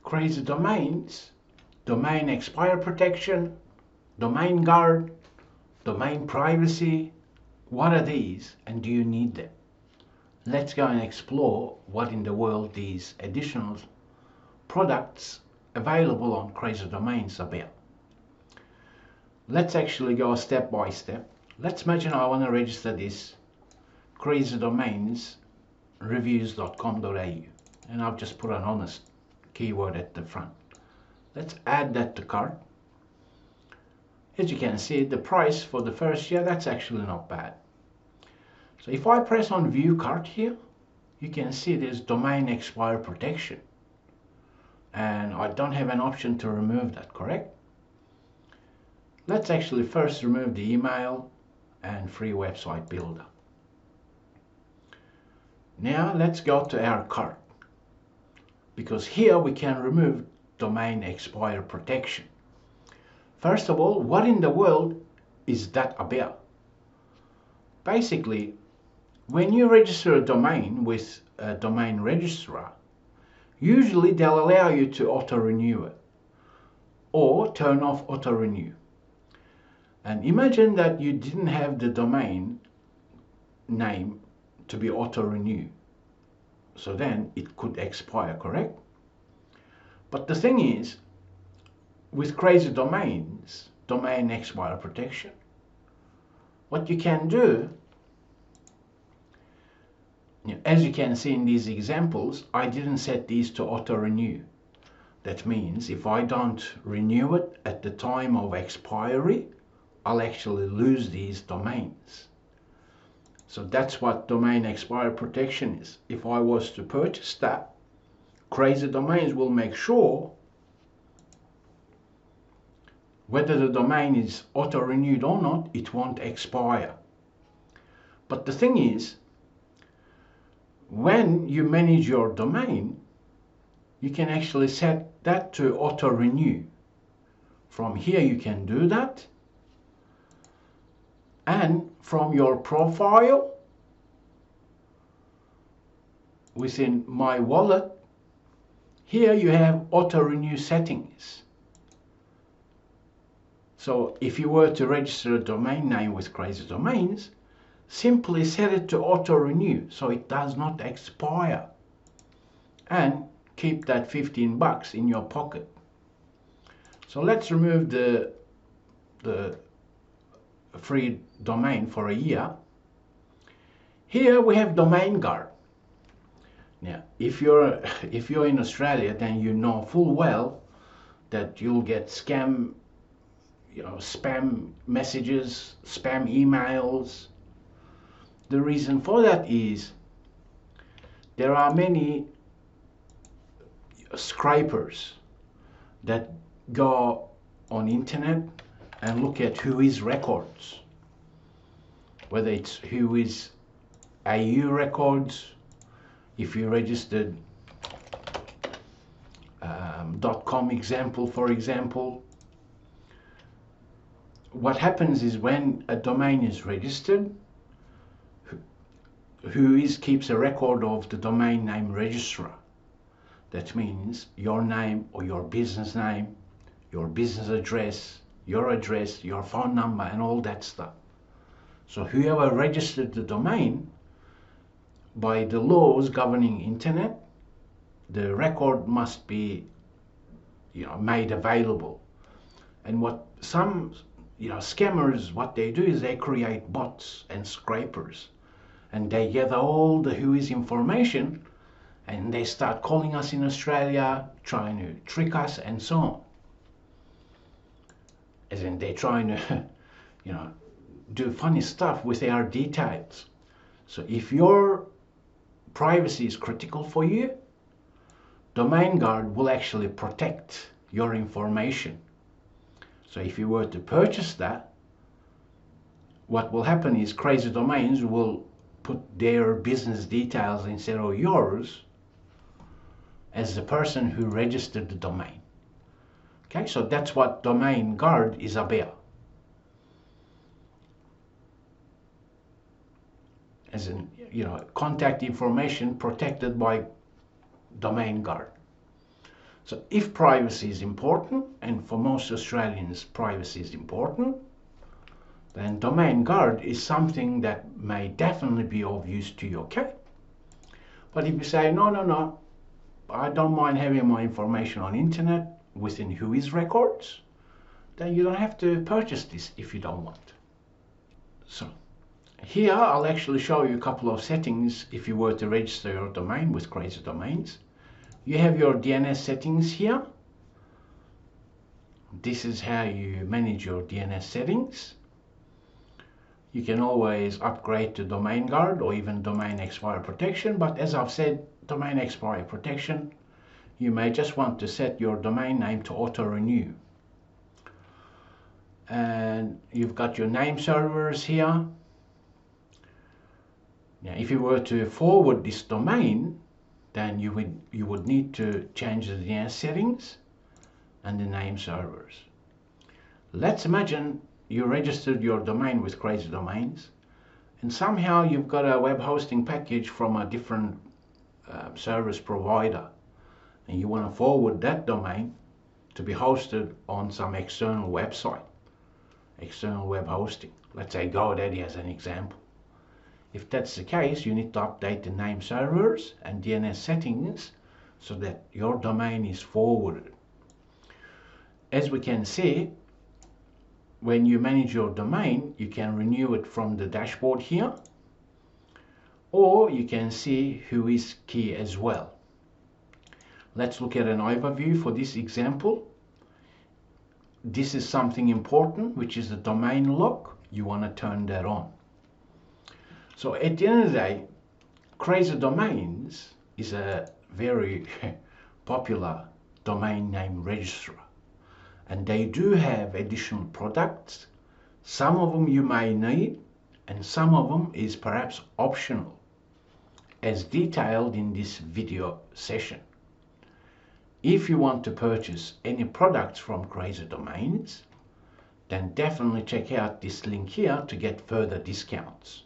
crazy domains, domain expire protection, domain guard, domain privacy. What are these and do you need them? Let's go and explore what in the world these additional products available on crazy domains are about. Let's actually go step by step. Let's imagine I want to register this crazy domains reviews.com.au, and I've just put an honest keyword at the front. Let's add that to cart. As you can see, the price for the first year, that's actually not bad. So if I press on view cart here, you can see there's domain expire protection, and I don't have an option to remove that, correct? Let's actually first remove the email and free website builder. Now let's go to our cart, because here we can remove domain expire protection. First of all, what in the world is that about? Basically, when you register a domain with a domain registrar, usually they'll allow you to auto-renew it or turn off auto-renew. And imagine that you didn't have the domain name to be auto-renew. So then it could expire, correct? But the thing is, with crazy domains, domain expire protection, what you can do, as you can see in these examples, I didn't set these to auto-renew. That means if I don't renew it at the time of expiry, I'll actually lose these domains. So that's what domain expire protection is. If I was to purchase that, crazy domains will make sure whether the domain is auto-renewed or not, it won't expire. But the thing is, when you manage your domain, you can actually set that to auto-renew. From here you can do that. And from your profile within My Wallet, here you have auto-renew settings. So if you were to register a domain name with Crazy Domains, simply set it to auto-renew so it does not expire, and keep that 15 bucks in your pocket. So let's remove the free domain for a year. Here we have domain guard. Now if you're in Australia, then you know full well that you'll get spam messages, spam emails. The reason for that is there are many scrapers that go on internet and look at Whois records, whether it's Whois AU records. If you registered .com example, for example, what happens is when a domain is registered, Whois keeps a record of the domain name registrar. That means your name or your business name, your business address, your phone number, and all that stuff. So whoever registered the domain, by the laws governing internet, the record must be made available. And what some scammers, what they do is they create bots and scrapers, and they gather all the Whois information, and they start calling us in Australia, trying to trick us and so on. As in, they're trying to do funny stuff with our details. So if your privacy is critical for you, Domain Guard will actually protect your information. So if you were to purchase that, what will happen is Crazy Domains will put their business details instead of yours as the person who registered the domain. Okay, so that's what Domain Guard is about. As in, contact information protected by Domain Guard. So if privacy is important, and for most Australians privacy is important, then Domain Guard is something that may definitely be of use to you, okay? But if you say, no, I don't mind having my information on internet within Whois records, then you don't have to purchase this if you don't want. So here I'll actually show you a couple of settings if you were to register your domain with Crazy Domains. You have your DNS settings here. This is how you manage your DNS settings. You can always upgrade to Domain Guard or even Domain Expiry Protection, but as I've said, Domain Expiry Protection, you may just want to set your domain name to auto-renew. And you've got your name servers here. Now, if you were to forward this domain, then you would need to change the DNS settings and the name servers. Let's imagine you registered your domain with Crazy Domains, and somehow you've got a web hosting package from a different service provider, and you want to forward that domain to be hosted on some external website, external web hosting, let's say GoDaddy as an example. If that's the case, you need to update the name servers and DNS settings so that your domain is forwarded. As we can see, when you manage your domain, you can renew it from the dashboard here, or you can see Whois key as well. Let's look at an overview for this example. This is something important, which is the domain lock. You want to turn that on. So at the end of the day, Crazy Domains is a very popular domain name registrar, and they do have additional products. Some of them you may need, and some of them is perhaps optional, as detailed in this video session. If you want to purchase any products from Crazy Domains, then definitely check out this link here to get further discounts.